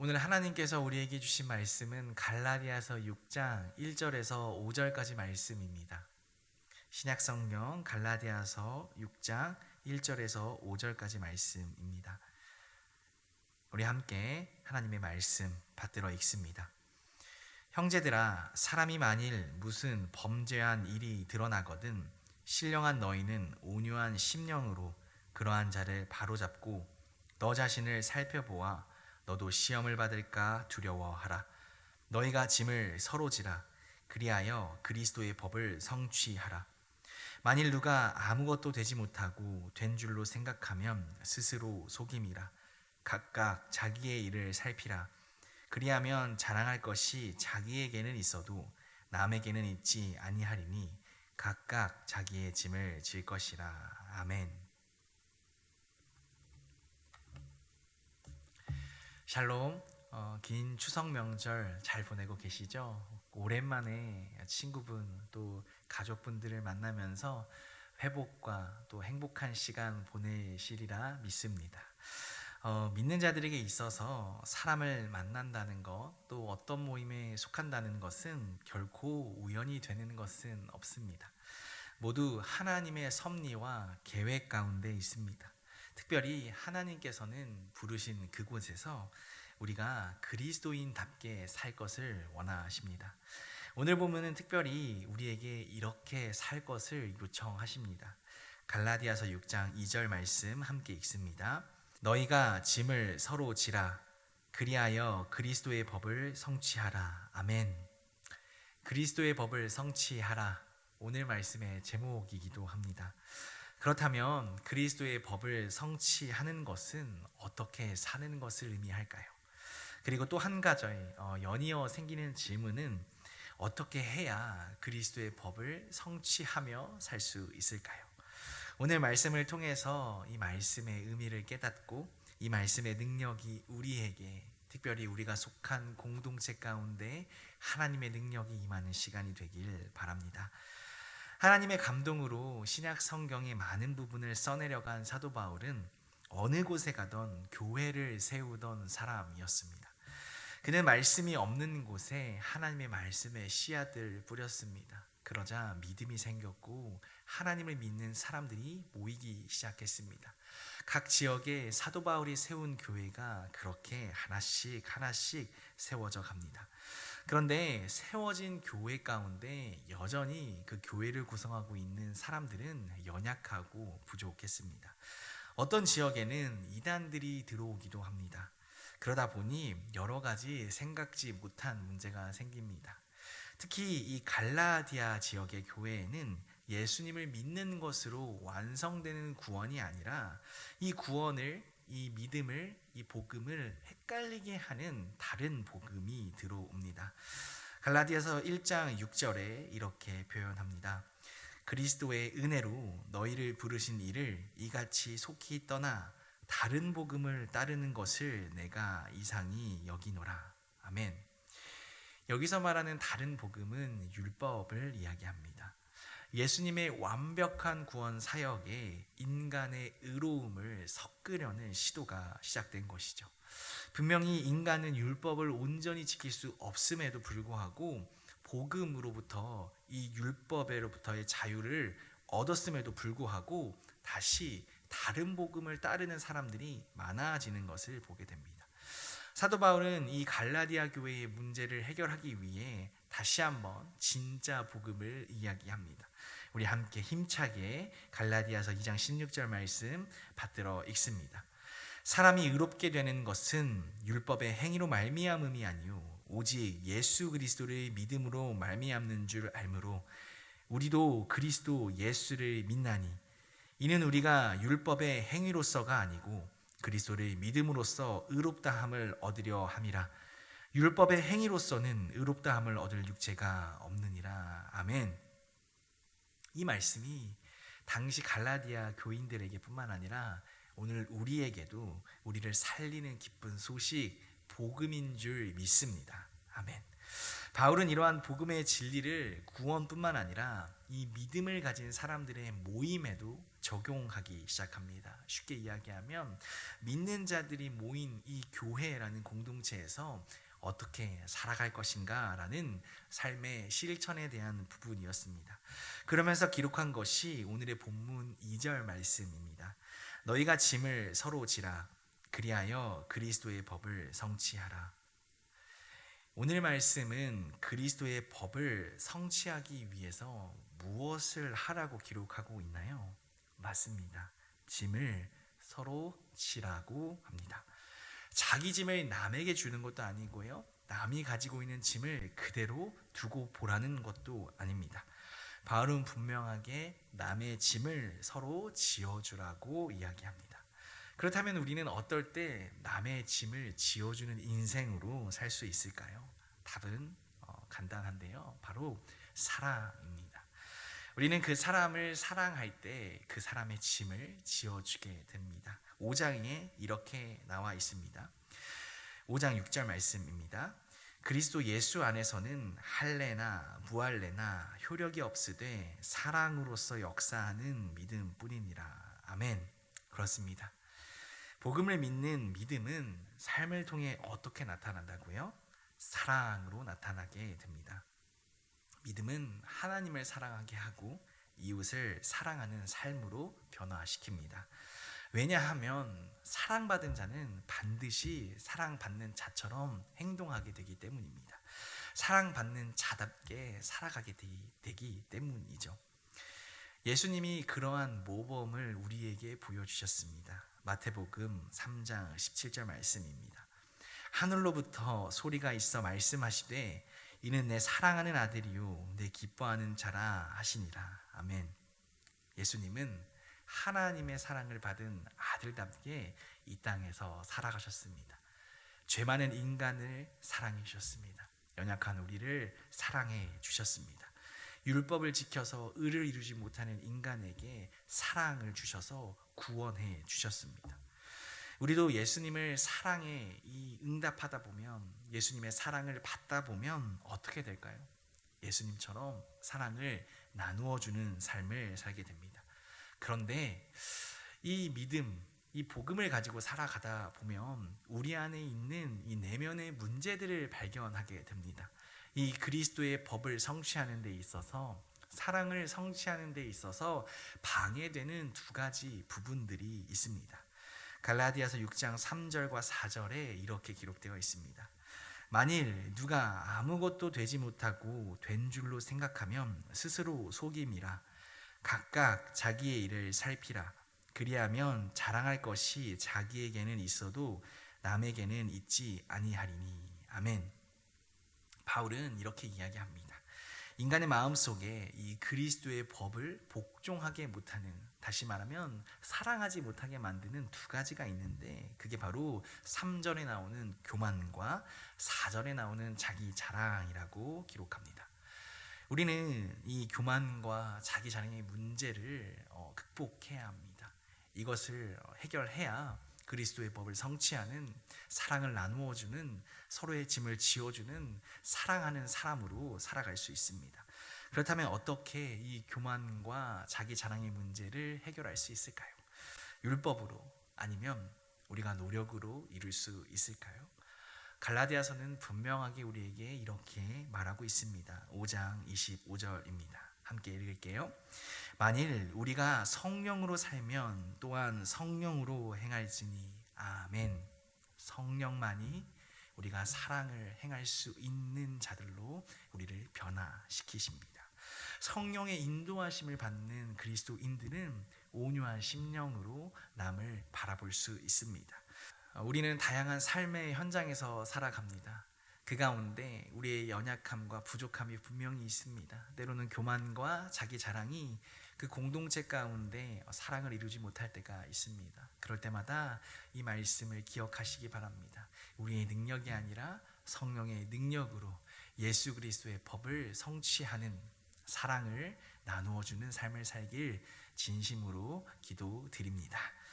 오늘 하나님께서 우리에게 주신 말씀은 갈라디아서 6장 1절에서 5절까지 말씀입니다. 신약성경 갈라디아서 6장 1절에서 5절까지 말씀입니다. 우리 함께 하나님의 말씀 받들어 읽습니다. 형제들아, 사람이 만일 무슨 범죄한 일이 드러나거든 신령한 너희는 온유한 심령으로 그러한 자를 바로잡고 너 자신을 살펴보아 너도 시험을 받을까 두려워하라. 너희가 짐을 서로 지라. 그리하여 그리스도의 법을 성취하라. 만일 누가 아무것도 되지 못하고 된 줄로 생각하면 스스로 속임이라. 각각 자기의 일을 살피라. 그리하면 자랑할 것이 자기에게는 있어도 남에게는 있지 아니하리니 각각 자기의 짐을 질 것이라. 아멘. 샬롬. 긴 추석 명절 잘 보내고 계시죠? 오랜만에 친구분 또 가족분들을 만나면서 회복과 또 행복한 시간 보내시리라 믿습니다. 믿는 자들에게 있어서 사람을 만난다는 것, 또 어떤 모임에 속한다는 것은 결코 우연이 되는 것은 없습니다. 모두 하나님의 섭리와 계획 가운데 있습니다. 특별히 하나님께서는 부르신 그곳에서 우리가 그리스도인답게 살 것을 원하십니다. 오늘 보면은 특별히 우리에게 이렇게 살 것을 요청하십니다. 갈라디아서 6장 2절 말씀 함께 읽습니다. 너희가 짐을 서로 지라. 그리하여 그리스도의 법을 성취하라. 아멘. 그리스도의 법을 성취하라. 오늘 말씀의 제목이기도 합니다. 그렇다면 그리스도의 법을 성취하는 것은 어떻게 사는 것을 의미할까요? 그리고 또 한 가지 연이어 생기는 질문은 어떻게 해야 그리스도의 법을 성취하며 살 수 있을까요? 오늘 말씀을 통해서 이 말씀의 의미를 깨닫고 이 말씀의 능력이 우리에게, 특별히 우리가 속한 공동체 가운데 하나님의 능력이 임하는 시간이 되길 바랍니다. 하나님의 감동으로 신약 성경의 많은 부분을 써내려간 사도 바울은 어느 곳에 가던 교회를 세우던 사람이었습니다. 그는 말씀이 없는 곳에 하나님의 말씀의 씨앗을 뿌렸습니다. 그러자 믿음이 생겼고 하나님을 믿는 사람들이 모이기 시작했습니다. 각 지역에 사도 바울이 세운 교회가 그렇게 하나씩 세워져 갑니다. 그런데 세워진 교회 가운데 여전히 그 교회를 구성하고 있는 사람들은 연약하고 부족했습니다. 어떤 지역에는 이단들이 들어오기도 합니다. 그러다 보니 여러 가지 생각지 못한 문제가 생깁니다. 특히 이 갈라디아 지역의 교회에는 예수님을 믿는 것으로 완성되는 구원이 아니라 이 구원을, 이 믿음을, 이 복음을 헷갈리게 하는 다른 복음이 들어옵니다. 갈라디아서 1장 6절에 이렇게 표현합니다. 그리스도의 은혜로 너희를 부르신 이를 이같이 속히 떠나 다른 복음을 따르는 것을 내가 이상히 여기노라. 아멘. 여기서 말하는 다른 복음은 율법을 이야기합니다. 예수님의 완벽한 구원 사역에 인간의 의로움을 섞으려는 시도가 시작된 것이죠. 분명히 인간은 율법을 온전히 지킬 수 없음에도 불구하고 복음으로부터 이 율법으로부터의 자유를 얻었음에도 불구하고 다시 다른 복음을 따르는 사람들이 많아지는 것을 보게 됩니다. 사도 바울은 이 갈라디아 교회의 문제를 해결하기 위해 다시 한번 진짜 복음을 이야기합니다. 우리 함께 힘차게 갈라디아서 2장 16절 말씀 받들어 읽습니다. 사람이 의롭게 되는 것은 율법의 행위로 말미암음이 아니요 오직 예수 그리스도를 믿음으로 말미암는 줄 알므로 우리도 그리스도 예수를 믿나니 이는 우리가 율법의 행위로서가 아니고 그리스도를 믿음으로써 의롭다함을 얻으려 함이라. 율법의 행위로서는 의롭다함을 얻을 육체가 없느니라. 아멘. 이 말씀이 당시 갈라디아 교인들에게 뿐만 아니라 오늘 우리에게도 우리를 살리는 기쁜 소식, 복음인 줄 믿습니다. 아멘. 바울은 이러한 복음의 진리를 구원뿐만 아니라 이 믿음을 가진 사람들의 모임에도 적용하기 시작합니다. 쉽게 이야기하면 믿는 자들이 모인 이 교회라는 공동체에서 어떻게 살아갈 것인가 라는 삶의 실천에 대한 부분이었습니다. 그러면서 기록한 것이 오늘의 본문 2절 말씀입니다. 너희가 짐을 서로 지라 그리하여 그리스도의 법을 성취하라. 오늘 말씀은 그리스도의 법을 성취하기 위해서 무엇을 하라고 기록하고 있나요? 맞습니다. 짐을 서로 지라고 합니다. 자기 짐을 남에게 주는 것도 아니고요. 남이 가지고 있는 짐을 그대로 두고 보라는 것도 아닙니다. 바울은 분명하게 남의 짐을 서로 지어주라고 이야기합니다. 그렇다면 우리는 어떨 때 남의 짐을 지어주는 인생으로 살 수 있을까요? 답은 간단한데요. 바로 사랑입니다. 우리는 그 사람을 사랑할 때 그 사람의 짐을 지어주게 됩니다. 5장에 이렇게 나와 있습니다. 5장 6절 말씀입니다. 그리스도 예수 안에서는 할례나 무할례나 효력이 없으되 사랑으로서 역사하는 믿음뿐이니라. 아멘. 그렇습니다. 복음을 믿는 믿음은 삶을 통해 어떻게 나타난다고요? 사랑으로 나타나게 됩니다. 믿음은 하나님을 사랑하게 하고 이웃을 사랑하는 삶으로 변화시킵니다. 왜냐하면 사랑받은 자는 반드시 사랑받는 자처럼 행동하게 되기 때문입니다. 사랑받는 자답게 살아가게 되기 때문이죠. 예수님이 그러한 모범을 우리에게 보여주셨습니다. 마태복음 3장 17절 말씀입니다. 하늘로부터 소리가 있어 말씀하시되 이는 내 사랑하는 아들이요 내 기뻐하는 자라 하시니라. 아멘. 예수님은 하나님의 사랑을 받은 아들답게 이 땅에서 살아가셨습니다. 죄 많은 인간을 사랑해 주셨습니다. 연약한 우리를 사랑해 주셨습니다. 율법을 지켜서 의를 이루지 못하는 인간에게 사랑을 주셔서 구원해 주셨습니다. 우리도 예수님을 사랑에 응답하다 보면, 예수님의 사랑을 받다 보면 어떻게 될까요? 예수님처럼 사랑을 나누어 주는 삶을 살게 됩니다. 그런데 이 믿음, 이 복음을 가지고 살아가다 보면 우리 안에 있는 이 내면의 문제들을 발견하게 됩니다. 이 그리스도의 법을 성취하는 데 있어서, 사랑을 성취하는 데 있어서 방해되는 두 가지 부분들이 있습니다. 갈라디아서 6장 3절과 4절에 이렇게 기록되어 있습니다. 만일 누가 아무것도 되지 못하고 된 줄로 생각하면 스스로 속임이라. 각각 자기의 일을 살피라. 그리하면 자랑할 것이 자기에게는 있어도 남에게는 있지 아니하리니. 아멘. 바울은 이렇게 이야기합니다. 인간의 마음속에 이 그리스도의 법을 복종하게 못하는, 다시 말하면 사랑하지 못하게 만드는 두 가지가 있는데, 그게 바로 3절에 나오는 교만과 4절에 나오는 자기 자랑이라고 기록합니다. 우리는 이 교만과 자기 자랑의 문제를 극복해야 합니다. 이것을 해결해야 그리스도의 법을 성취하는, 사랑을 나누어주는, 서로의 짐을 지어주는 사랑하는 사람으로 살아갈 수 있습니다. 그렇다면 어떻게 이 교만과 자기 자랑의 문제를 해결할 수 있을까요? 율법으로, 아니면 우리가 노력으로 이룰 수 있을까요? 갈라디아서는 분명하게 우리에게 이렇게 말하고 있습니다. 5장 25절입니다. 함께 읽을게요. 만일 우리가 성령으로 살면 또한 성령으로 행할지니. 아멘. 성령만이 우리가 사랑을 행할 수 있는 자들로 우리를 변화시키십니다. 성령의 인도하심을 받는 그리스도인들은 온유한 심령으로 남을 바라볼 수 있습니다. 우리는 다양한 삶의 현장에서 살아갑니다. 그 가운데 우리의 연약함과 부족함이 분명히 있습니다. 때로는 교만과 자기 자랑이 그 공동체 가운데 사랑을 이루지 못할 때가 있습니다. 그럴 때마다 이 말씀을 기억하시기 바랍니다. 우리의 능력이 아니라 성령의 능력으로 예수 그리스도의 법을 성취하는, 사랑을 나누어주는 삶을 살길 진심으로 기도드립니다.